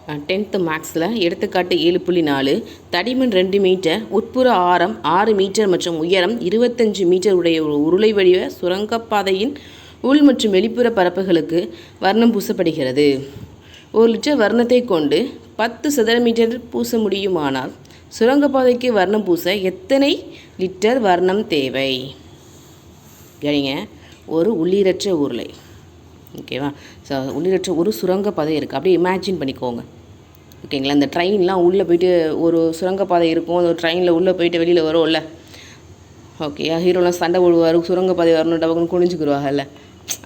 10th மேக்ஸில் எடுத்துக்காட்டு 7.4 தடிமன் 2 மீட்டர், உட்புற ஆரம் 6 மீட்டர் மற்றும் உயரம் 25 மீட்டர் உடைய ஒரு உருளை வடிவ சுரங்கப்பாதையின் உள் மற்றும் வெளிப்புற பரப்புகளுக்கு வர்ணம் பூசப்படுகிறது. 1 லிட்டர் வர்ணத்தை கொண்டு 10 சதுர மீட்டர் பூச முடியுமானால் சுரங்கப்பாதைக்கு வர்ணம் பூச எத்தனை லிட்டர் வர்ணம் தேவை? கவனிங்க, ஒரு உள்ளீரற்ற உருளை, ஓகேவா? ஸோ உள்ளீரற்ற ஒரு சுரங்கப்பாதை இருக்குது, அப்படியே இமேஜின் பண்ணிக்கோங்க. ஓகேங்களா? இந்த ட்ரெயின்லாம் உள்ளே போயிட்டு ஒரு சுரங்கப்பாதை இருக்கும், அந்த ட்ரெயினில் உள்ளே போயிட்டு வெளியில் வரும்ல. ஓகே, ஹீரோலாம் சண்டை போடுவார், சுரங்கப்பாதை வரணும் டபக்குன்னு குனிஞ்சுக்குருவாங்கல்ல,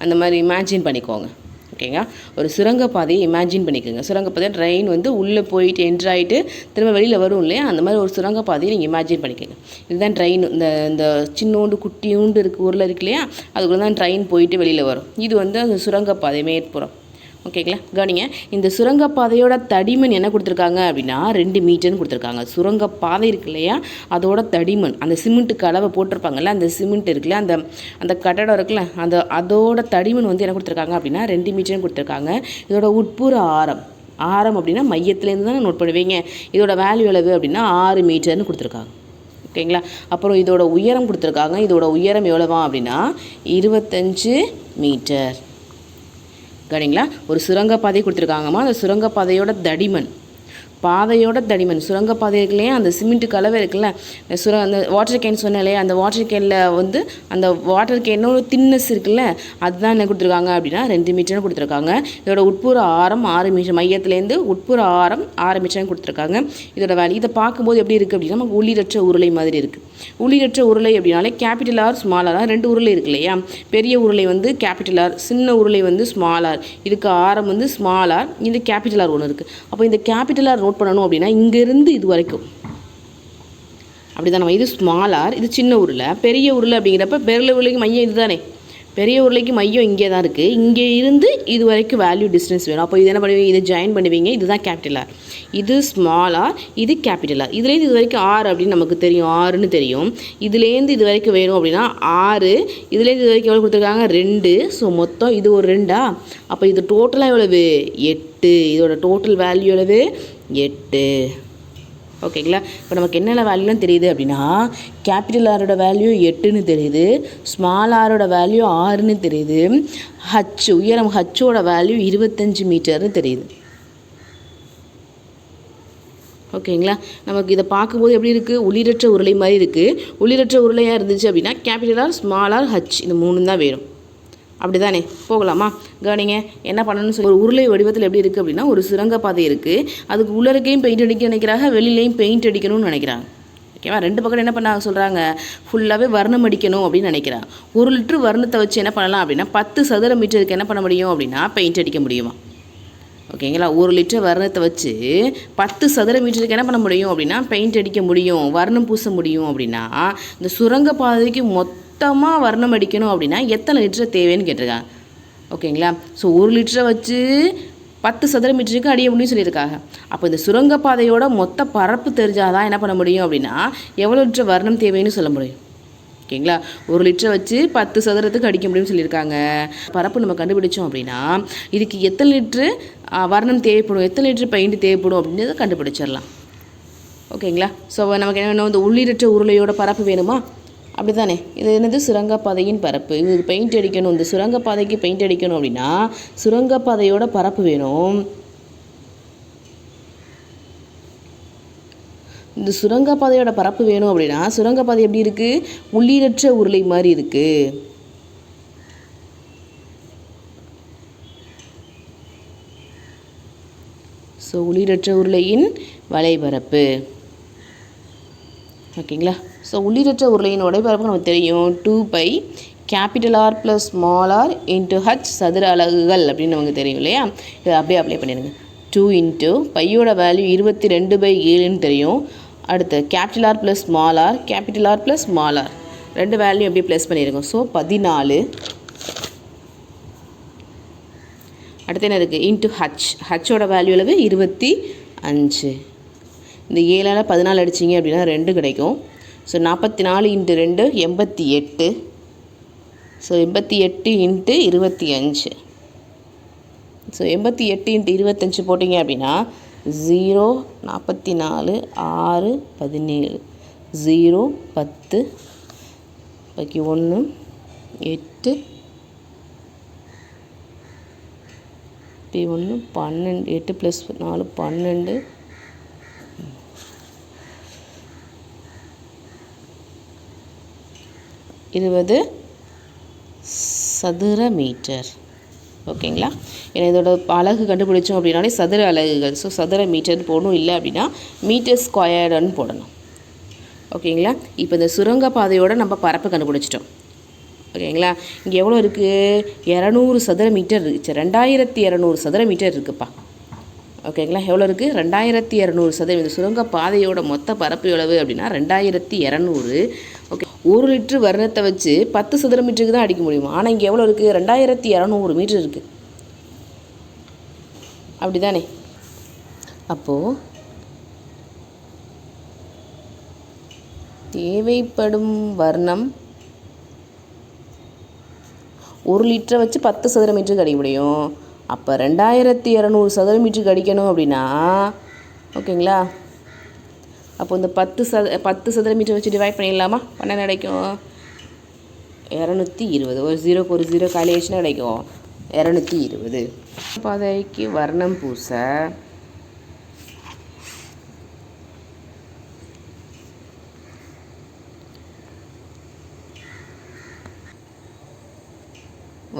அந்த மாதிரி இமேஜின் பண்ணிக்கோங்க. ஓகேங்க, ஒரு சுரங்கப்பாதையை இமேஜின் பண்ணிக்கோங்க. சுரங்கப்பாதை ட்ரெயின் வந்து உள்ளே போயிட்டு என்ட்ராயிட்டு திரும்ப வெளியில் வரும் இல்லையா, அந்த மாதிரி ஒரு சுரங்கப்பாதையை நீங்கள் இமேஜின் பண்ணிக்கோங்க. இதுதான் ட்ரெயின். இந்த சின்னோண்டு குட்டியூண்டு உருளை இருக்கு இல்லையா, அதுக்குள்ளே தான் ட்ரெயின் போயிட்டு வெளியில் வரும். இது வந்து அந்த சுரங்கப்பாதை மேற்புறம். ஓகேங்களா? கவனிங்க, இந்த சுரங்கப்பாதையோட தடிமன் என்ன கொடுத்துருக்காங்க அப்படின்னா 2 மீட்டர்னு கொடுத்துருக்காங்க. சுரங்கப்பாதை இருக்கு இல்லையா, அதோட தடிமன், அந்த சிமெண்ட்டுக்கு அளவை போட்டிருப்பாங்கல்ல, அந்த சிமெண்ட் இருக்குல்ல, அந்த கட்டடம் இருக்குல்ல, அதோட தடிமன் வந்து என்ன கொடுத்துருக்காங்க அப்படின்னா 2 மீட்டர்னு கொடுத்துருக்காங்க. இதோட உட்புற ஆரம் அப்படின்னா மையத்துலேருந்து தான் நோட் பண்ணுவீங்க. இதோட வேல்யூ அளவு அப்படின்னா 6 மீட்டர்னு கொடுத்துருக்காங்க. ஓகேங்களா? அப்புறம் இதோட உயரம் கொடுத்துருக்காங்க. இதோட உயரம் எவ்வளவா அப்படின்னா 25 மீட்டர். கவனிங்களா, ஒரு சுரங்கப்பாதை கொடுத்துருக்காங்கம்மா. அந்த சுரங்கப்பாதையோட தடிமன், சுரங்கப்பாதை இருக்குல்லையா, அந்த சிமெண்ட்டு கலவை இருக்குல்ல, அந்த வாட்டர் கேன் சொன்னேன் இல்லையா, அந்த வாட்டர் கேனில் வந்து அந்த வாட்டர் கேனோட தின்னஸ் இருக்குல்ல, அதுதான் என்ன கொடுத்துருக்காங்க அப்படின்னா 2 மீட்டர்னு கொடுத்துருக்காங்க. இதோட உட்புற ஆரம் 6 மீட்டர், மையத்துலேருந்து உட்புற ஆரம் 6 மீட்டர்னு கொடுத்துருக்காங்க. இதோட வேல்யூ இதை பார்க்கும்போது எப்படி இருக்குது அப்படின்னா நமக்கு உள்ளீரற்ற உருளை மாதிரி இருக்குது. உள்ளீரற்ற உருளை அப்படின்னாலே கேபிட்டல் ஆர் ஸ்மால் ஆர், 2 உருளை இருக்கு இல்லையா. பெரிய உருளை வந்து கேபிட்டல் ஆர், சின்ன உருளை வந்து ஸ்மால் ஆர். இதுக்கு ஆரம் வந்து ஸ்மால் ஆர், இது கேபிட்டல் ஆர் ஒன்று இருக்குது. அப்போ இந்த கேபிட்டல் ஆர் நோட் பண்ணணும் அப்படின்னா இங்கேருந்து இது வரைக்கும் அப்படி தான். நம்ம இது ஸ்மால் ஆர், இது சின்ன உருளை. பெரிய உருளை அப்படிங்கிறப்ப பெரிய உருளைக்கு மையம் இது தானே, பெரிய உருளைக்கு மையம் இங்கே தான் இருக்குது. இங்கே இருந்து இது வரைக்கும் வேல்யூ டிஸ்டன்ஸ் வேணும். அப்போ இது என்ன பண்ணுவீங்க, இதை ஜாயின் பண்ணுவீங்க. இதுதான் கேபிட்டல் ஆர், இது ஸ்மால் ஆர், இது கேபிட்டல் ஆர். இதுலேருந்து இது வரைக்கும் ஆர் அப்படின்னு நமக்கு தெரியும், ஆறுன்னு தெரியும். இதுலேருந்து இது வரைக்கும் வேணும் அப்படின்னா 6, இதுலேருந்து இது வரைக்கும் எவ்வளோ கொடுத்துருக்காங்க 2. ஸோ மொத்தம் இது ஒரு 2. அப்போ இது டோட்டலாக எவ்வளவு 8. இதோட டோட்டல் வேல்யூ எவ்வளவு 8. ஓகேங்களா? இப்போ நமக்கு என்னென்ன வேல்யூலாம் தெரியுது அப்படின்னா கேபிட்டல் ஆரோட வேல்யூ 8ன்னு தெரியுது, ஸ்மால் ஆரோட வேல்யூ 6ன்னு தெரியுது, உயரம் ஹச்சோட வேல்யூ 25 மீட்டர்னு தெரியுது. ஓகேங்களா? நமக்கு இதை பார்க்கும்போது எப்படி இருக்குது, உள்ளீரற்ற உருளை மாதிரி இருக்குது. உள்ளீரற்ற உருளையாக இருந்துச்சு அப்படின்னா capital R, small R, H, இந்த 3 தான் வேணும். அப்படி தானே? போகலாமா? கவனிங்க, என்ன பண்ணணும்னு சொல்லி, ஒரு உருளை வடிவத்தில் எப்படி இருக்குது அப்படின்னா ஒரு சுரங்கப்பாதை இருக்குது. அதுக்கு உள்ளரைக்கையும் பெயிண்ட் அடிக்க நினைக்கிறாங்க, வெளியிலையும் பெயிண்ட் அடிக்கணும்னு நினைக்கிறாங்க. ஓகேவா? 2 பக்கம் என்ன பண்ண சொல்கிறாங்க, ஃபுல்லாகவே வர்ணம் அடிக்கணும் அப்படின்னு நினைக்கிறாங்க. 1 லிட்டர் வர்ணத்தை வச்சு என்ன பண்ணலாம் அப்படின்னா 10 சதுர மீட்டருக்கு என்ன பண்ண முடியும் அப்படின்னா பெயிண்ட் அடிக்க முடியுமா? ஓகேங்களா? 1 லிட்டர் வர்ணத்தை வச்சு 10 சதுர மீட்டருக்கு என்ன பண்ண முடியும் அப்படின்னா பெயிண்ட் அடிக்க முடியும், வர்ணம் பூச முடியும். அப்படின்னா இந்த சுரங்கப்பாதைக்கு மொத்தமாக வர்ணம் அடிக்கணும் அப்படின்னா எத்தனை லிட்டர் தேவைன்னு கேட்டிருக்காங்க. ஓகேங்களா? ஸோ 1 லிட்டரை வச்சு 10 சதுர மீட்டருக்கு அடிய முடியும்னு சொல்லியிருக்காங்க. அப்போ இந்த சுரங்கப்பாதையோட மொத்த பரப்பு தெரிஞ்சாதான் என்ன பண்ண முடியும் அப்படின்னா எவ்வளோ லிட்டர் வர்ணம் தேவைன்னு சொல்ல முடியும். ஓகேங்களா? 1 லிட்டரை வச்சு 10 சதுரத்துக்கு அடிக்க முடியும்னு சொல்லியிருக்காங்க. பரப்பு நம்ம கண்டுபிடிச்சோம் அப்படின்னா இதுக்கு எத்தனை லிட்ரு வர்ணம் தேவைப்படும், எத்தனை லிட்டர் பெயிண்ட் தேவைப்படும் அப்படின்றத கண்டுபிடிச்சிடலாம். ஓகேங்களா? ஸோ நமக்கு என்ன வேணும், இந்த உள்ளீரற்ற உருளையோட பரப்பு வேணுமா? அப்படி தானே? இது என்னது, சுரங்கப்பாதையின் பரப்பு. இது பெயிண்ட் அடிக்கணும், இந்த சுரங்கப்பாதைக்கு பெயிண்ட் அடிக்கணும் அப்படின்னா சுரங்கப்பாதையோட பரப்பு வேணும். இந்த சுரங்கப்பாதையோட பரப்பு வேணும் அப்படின்னா சுரங்கப்பாதை எப்படி இருக்குது, உள்ளீரற்ற உருளை மாதிரி இருக்குது. ஸோ உள்ளீரற்ற உருளையின் வலைபரப்பு. ஓகேங்களா? ஸோ உள்ளீரற்ற உருளையின் உடைபரப்பு நமக்கு தெரியும், 2π capital R plus small R into H சதுர அலகுகள் அப்படின்னு நமக்கு தெரியும் இல்லையா. இதை அப்படியே அப்ளை பண்ணிடுங்க. 2 இன்ட்டு பையோட வேல்யூ 22/7ன்னு தெரியும். அடுத்து capital R plus small R, capital R plus small R, 2 value அப்படியே ப்ளஸ் பண்ணிடுங்க. ஸோ 14. அடுத்து என்ன இருக்குது, இன்ட்டு ஹச்சோட வேல்யூ அளவு 25. இந்த 7ஆல் 14 அடிச்சிங்க அப்படின்னா 2 கிடைக்கும். So 44 into 2 88. So 88 into 25. So 88 into 25 போட்டிங்க அப்படின்னா 0 44 6 17 0 10 பாக்கி 1 8 1 12 8 + 4 12 20 சதுர மீட்டர். ஓகேங்களா? ஏன்னா இதோட அலகு கண்டுபிடிச்சோம் அப்படின்னாலே சதுர அலகுகள். ஸோ சதுர மீட்டர்னு போடணும், இல்லை அப்படின்னா மீட்டர் ஸ்கொயர்டுன்னு போடணும். ஓகேங்களா? இப்போ இந்த சுரங்கப்பாதையோட நம்ம பரப்பு கண்டுபிடிச்சிட்டோம். ஓகேங்களா? இங்கே எவ்வளோ இருக்குது? 200 சதுர மீட்டர் இருக்குது. 2200 சதுர மீட்டர் இருக்குதுப்பா. ஓகேங்களா? எவ்வளோ இருக்குது? 2200 சதுரம். இந்த சுரங்கப்பாதையோட மொத்த பரப்பு எவ்வளவு அப்படின்னா 2200. ஓகே, 1 லிட்டர் வர்ணத்தை வச்சு 10 சதுர மீட்டருக்கு தான் அடிக்க முடியும். ஆனால் இங்கே எவ்வளோ இருக்குது? 2200 மீட்டர் இருக்குது. அப்படி தானே? அப்போது தேவைப்படும் வர்ணம் 1 லிட்டரை வச்சு 10 சதுர மீட்டருக்கு அடிக்க முடியும். அப்போ 2200 சதுர மீட்டருக்கு அடிக்கணும் அப்படின்னா, ஓகேங்களா, அப்போ இந்த 10 சதுர மீட்டர் வச்சு டிவைட் பண்ணிடலாமா? பண்ண கிடைக்கும் 220. ஒரு 0க்கு ஒரு 0 காலி ஆயிடுச்சுன்னா கிடைக்கும் 220. பாதைக்கு வர்ணம் பூச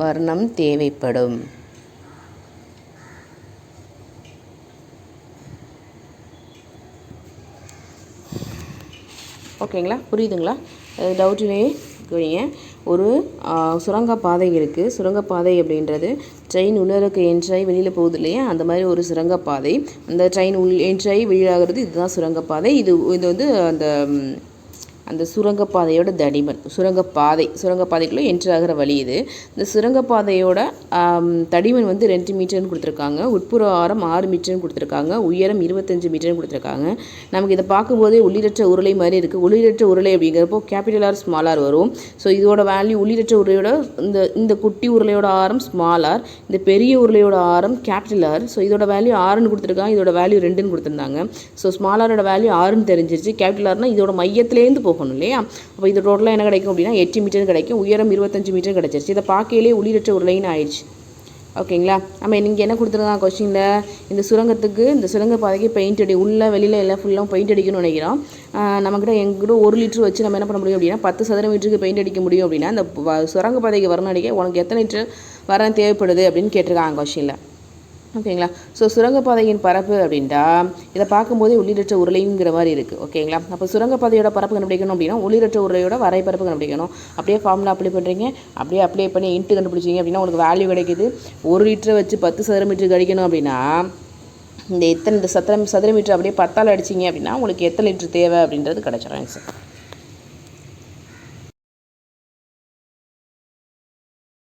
வர்ணம் தேவைப்படும். ஓகேங்களா? புரியுதுங்களா? டவுட்டுனே கேளுங்க. ஒரு சுரங்கப்பாதை இருக்குது. சுரங்கப்பாதை அப்படின்றது ட்ரெயின் உள்ளிருக்கு என்ட்ராகி வெளியில் போகுது இல்லையா, அந்த மாதிரி ஒரு சுரங்கப்பாதை. அந்த ட்ரெயின் என்ட்ராகி வெளியாகிறது இதுதான் சுரங்கப்பாதை. இது வந்து அந்த சுரங்கப்பாதையோட தடிமன். சுரங்கப்பாதைக்குள்ளே என்ட்ரு ஆகிற வழி இது. இந்த சுரங்கப்பாதையோட தடிமன் வந்து 2 மீட்டர்னு கொடுத்துருக்காங்க. உட்புற ஆரம் 6 மீட்டர்னு கொடுத்துருக்காங்க. உயரம் 25 மீட்டர்னு கொடுத்துருக்காங்க. நமக்கு இதை பார்க்கும்போதே உள்ளிரற்ற உருளை மாதிரி இருக்குது. உள்ளிரற்ற உருளை அப்படிங்கிறப்போ கேபிட்டல் ஆர் ஸ்மால் ஆர் வரும். ஸோ இதோட வேல்யூ உள்ளிரற்ற உருளையோட இந்த குட்டி உருளையோட ஆரம் ஸ்மால் ஆர், இந்த பெரிய உருளையோட ஆரம் கேபிட்டல் ஆர். ஸோ இதோட வேல்யூ 6ன்னு கொடுத்துருக்காங்க, இதோட வேல்யூ 2ன்னு கொடுத்துருந்தாங்க. ஸோ ஸ்மால் ஆரோட வேல்யூ 6ன்னு தெரிஞ்சிருச்சு. கேபிட்டல் ஆர்னால் இதோட மையத்துலேருந்து போகணும் இல்லையா? அப்போ இது டோட்டலாக என்ன கிடைக்கும் அப்படின்னா 8 மீட்டர் கிடைக்கும். உயரம் 25 மீட்டர் கிடைச்சிருச்சு. இதை பார்க்கையிலே உள்ளிரற்ற உருளைன்னு ஆயிடுச்சு. ஓகேங்களா? நம்ம நீங்கள் என்ன கொடுத்துருக்காங்க கொஸ்டினில்? இந்த சுரங்கப்பாதைக்கு பெயிண்ட் உள்ளே வெளியில் எல்லாம் ஃபுல்லாக பெயிண்ட் அடிக்கணும்னு நினைக்கிறோம். நம்மக்கிட்ட எங்கிட்ட 1 லிட்டர் வச்சு நம்ம என்ன பண்ண முடியும் அப்படின்னா 10 சதுர மீட்டருக்கு பெயிண்ட் அடிக்க முடியும். அப்படின்னா அந்த சுரங்கப்பாதைக்கு வரணும் அடிக்க உனக்கு எத்தனை லிட்டர் வரம் தேவைப்படுது அப்படின்னு கேட்டிருக்காங்க கொஸ்டினில். ஓகேங்களா? ஸோ சுரங்கப்பாதையின் பரப்பு அப்படின்ட்டா இதை பார்க்கும்போதே உள்ளிரற்ற உருளைங்கிற மாதிரி இருக்குது. ஓகேங்களா? அப்போ சுரங்கப்பாதையோட பரப்பு கண்டுபிடிக்கணும் அப்படின்னா உள்ளிரற்ற உருளையோட வரைபரப்பு கண்டுபிடிக்கணும். அப்படியே ஃபார்முலா அப்ளை பண்ணுறீங்க, அப்படியே அப்ளை பண்ணி இன்ட்டு கண்டுபிடிச்சிங்க அப்படின்னா உங்களுக்கு வேல்யூ கிடைக்குது. 1 லிட்டரை வச்சு 10 சதுர மீட்டருக்கு அடிக்கணும் அப்படின்னா இந்த சதுர மீட்டர் அப்படியே 10ஆல் அடிச்சிங்க அப்படின்னா உங்களுக்கு எத்தனை லிட்டர் தேவை அப்படின்றது கிடச்சிடும் ஆன்சர்.